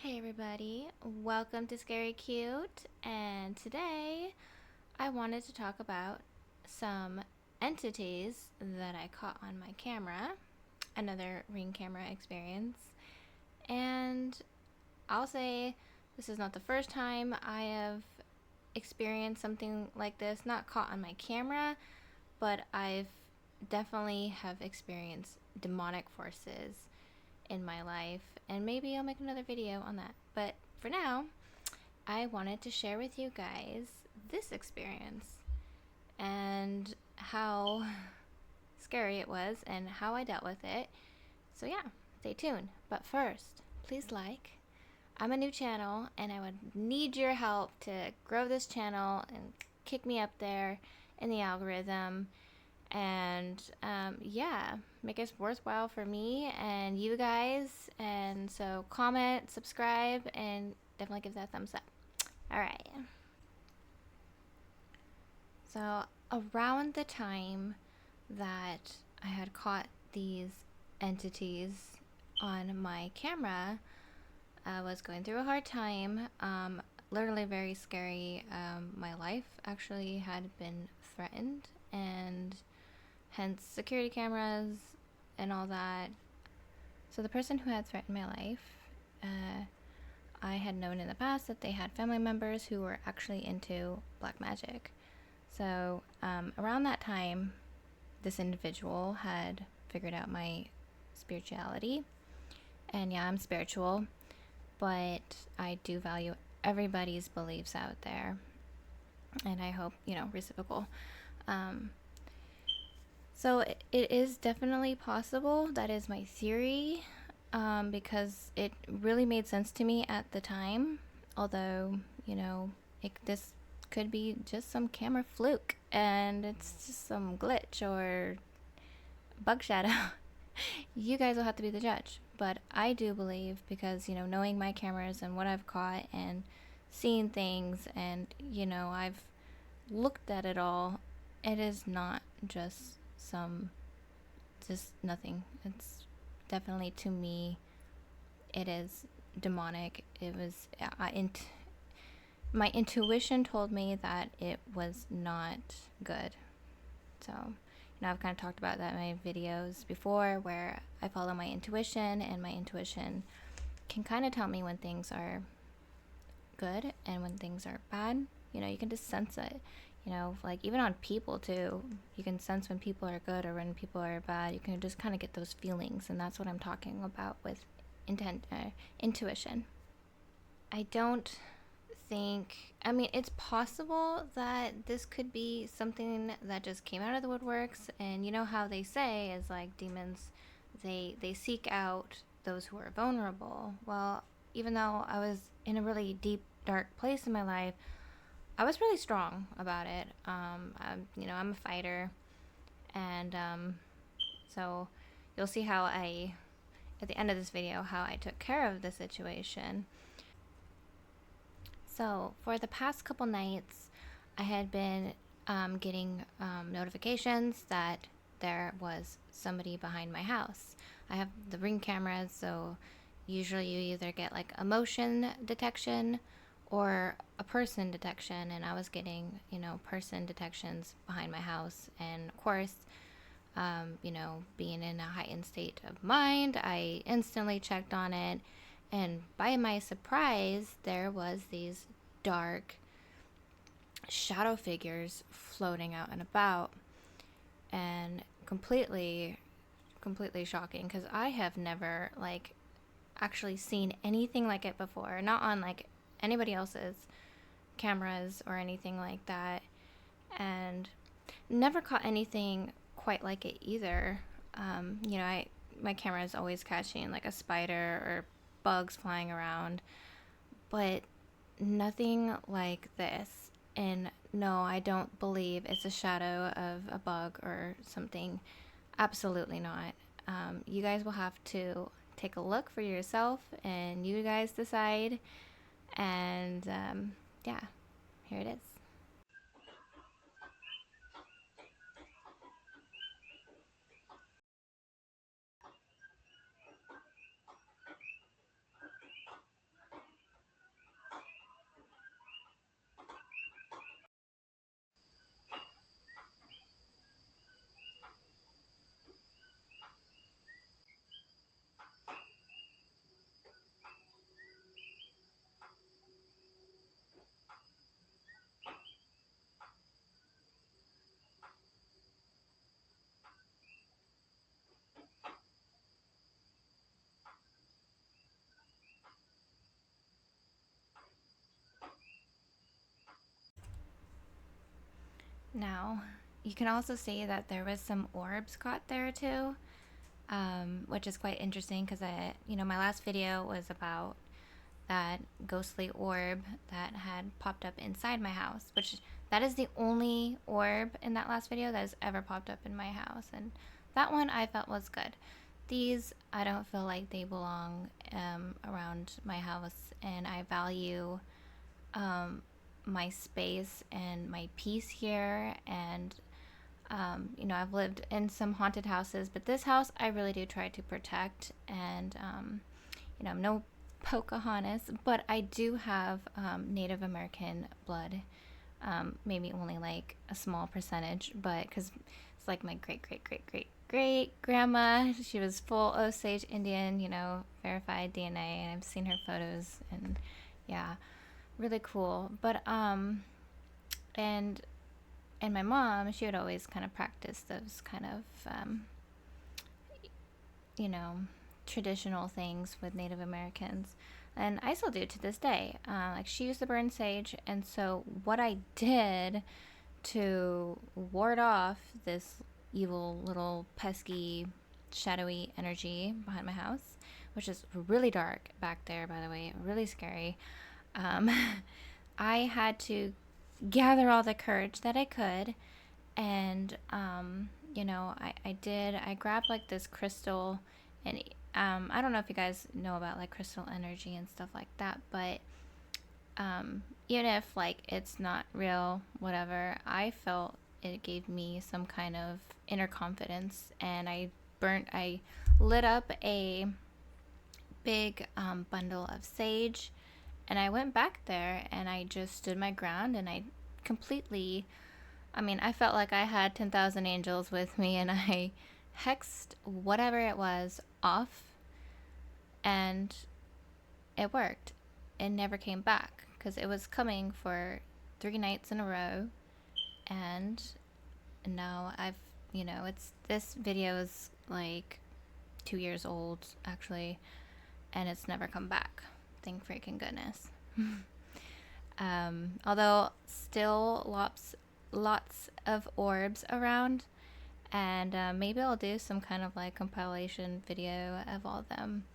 Hey everybody, welcome to Scary Cute, and today I wanted to talk about some entities that I caught on my camera, another Ring camera experience, and I'll say this is not the first time I have experienced something like this, not caught on my camera, but I've definitely have experienced demonic forces in my life, and maybe I'll make another video on that. But for now, I wanted to share with you guys this experience and how scary it was and how I dealt with it. So yeah, stay tuned. But first, please like. I'm a new channel and I would need your help to grow this channel and kick me up there in the algorithm, and yeah, make it worthwhile for me and you guys. And so comment, subscribe, and definitely give that a thumbs up. All right, so around the time that I had caught these entities on my camera, I was going through a hard time, literally very scary. My life actually had been threatened, and hence security cameras and all that. So the person who had threatened my life, I had known in the past that they had family members who were actually into black magic. So around that time, this individual had figured out my spirituality. And yeah, I'm spiritual, but I do value everybody's beliefs out there. And I hope, reciprocal. So it is definitely possible. That is my theory, because it really made sense to me at the time. Although, this could be just some camera fluke and it's just some glitch or bug shadow. You guys will have to be the judge. But I do believe, because, knowing my cameras and what I've caught and seen things, and, I've looked at it all, it is not just nothing. It's definitely, to me, it is demonic. It was, my intuition told me that it was not good. So, I've kind of talked about that in my videos before, where I follow my intuition, and my intuition can kind of tell me when things are good and when things are bad. You can just sense it. Like even on people too, you can sense when people are good or when people are bad. You can just kind of get those feelings, and that's what I'm talking about with intuition. I don't think, it's possible that this could be something that just came out of the woodworks, and you know how they say is like demons, they seek out those who are vulnerable. Well, even though I was in a really deep, dark place in my life, I was really strong about it. I'm a fighter, and so you'll see how at the end of this video, how I took care of the situation. So for the past couple nights, I had been getting notifications that there was somebody behind my house. I have the Ring cameras, so usually you either get like a motion detection or a person detection, and I was getting, person detections behind my house. And of course, being in a heightened state of mind, I instantly checked on it, and by my surprise, there was these dark shadow figures floating out and about, and completely shocking, because I have never actually seen anything like it before, not on anybody else's cameras or anything like that, and never caught anything quite like it either. My camera is always catching like a spider or bugs flying around, but nothing like this. And no, I don't believe it's a shadow of a bug or something. Absolutely not. You guys will have to take a look for yourself, and you guys decide. And yeah, here it is. Now, you can also see that there was some orbs caught there too, which is quite interesting because my last video was about that ghostly orb that had popped up inside my house, which that is the only orb in that last video that has ever popped up in my house, and that one I felt was good. These, I don't feel like they belong around my house, and I value my space and my peace here. And I've lived in some haunted houses, but this house I really do try to protect. And I'm no Pocahontas, but I do have Native American blood. Maybe only like a small percentage, but because it's like my great grandma, she was full Osage Indian, verified DNA, and I've seen her photos, and yeah, really cool. But and my mom, she would always kind of practice those kind of traditional things with Native Americans, and I still do to this day. Like, she used to burn sage, and so what I did to ward off this evil little pesky shadowy energy behind my house, which is really dark back there, by the way, really scary, I had to gather all the courage that I could, and I grabbed like this crystal, and I don't know if you guys know about like crystal energy and stuff like that, but even if like it's not real, whatever, I felt it gave me some kind of inner confidence, and I lit up a big bundle of sage, and I went back there and I just stood my ground, and I felt like I had 10,000 angels with me, and I hexed whatever it was off, and it worked. It never came back because it was coming for 3 nights in a row, and now this video is like 2 years old actually, and it's never come back. Thank freaking goodness. Although still lots of orbs around, and maybe I'll do some kind of like compilation video of all of them,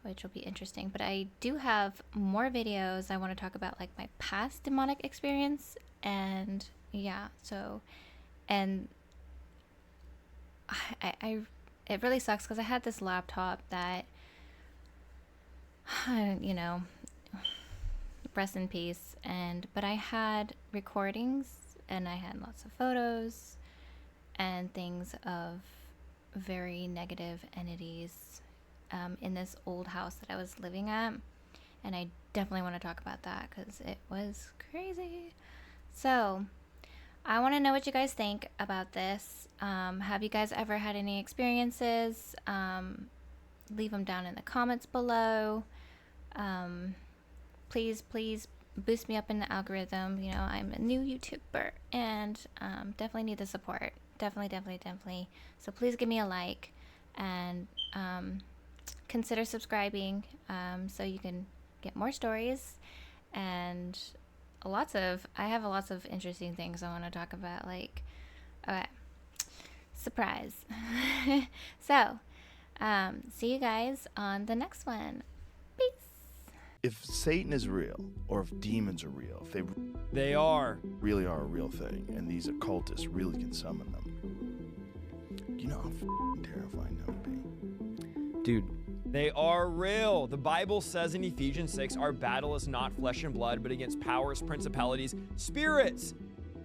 which will be interesting. But I do have more videos I want to talk about, like my past demonic experience, and yeah, so, and I it really sucks because I had this laptop that, rest in peace, but I had recordings, and I had lots of photos and things of very negative entities in this old house that I was living at, and I definitely want to talk about that because it was crazy. So I want to know what you guys think about this. Have you guys ever had any experiences? Leave them down in the comments below. Please boost me up in the algorithm. I'm a new YouTuber, and definitely need the support. Definitely. So please give me a like, and consider subscribing so you can get more stories, and I have lots of interesting things I want to talk about, like, okay, surprise. So see you guys on the next one. Peace. If Satan is real, or if demons are real, if they really are a real thing, and these occultists really can summon them, you know how terrifying that would be? Dude, they are real. The Bible says in Ephesians 6, our battle is not flesh and blood, but against powers, principalities, spirits,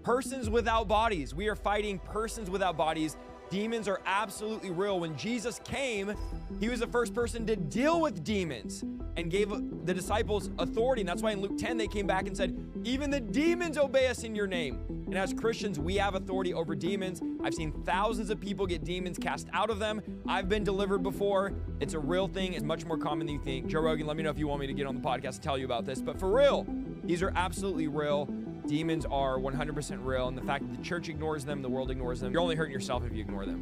persons without bodies. We are fighting persons without bodies. Demons are absolutely real. When Jesus came, he was the first person to deal with demons and gave the disciples authority. And that's why in Luke 10, they came back and said, even the demons obey us in your name. And as Christians, we have authority over demons. I've seen thousands of people get demons cast out of them. I've been delivered before. It's a real thing. It's much more common than you think. Joe Rogan, let me know if you want me to get on the podcast and tell you about this. But for real, these are absolutely real. Demons are 100% real. And the fact that the church ignores them, the world ignores them, you're only hurting yourself if you ignore them.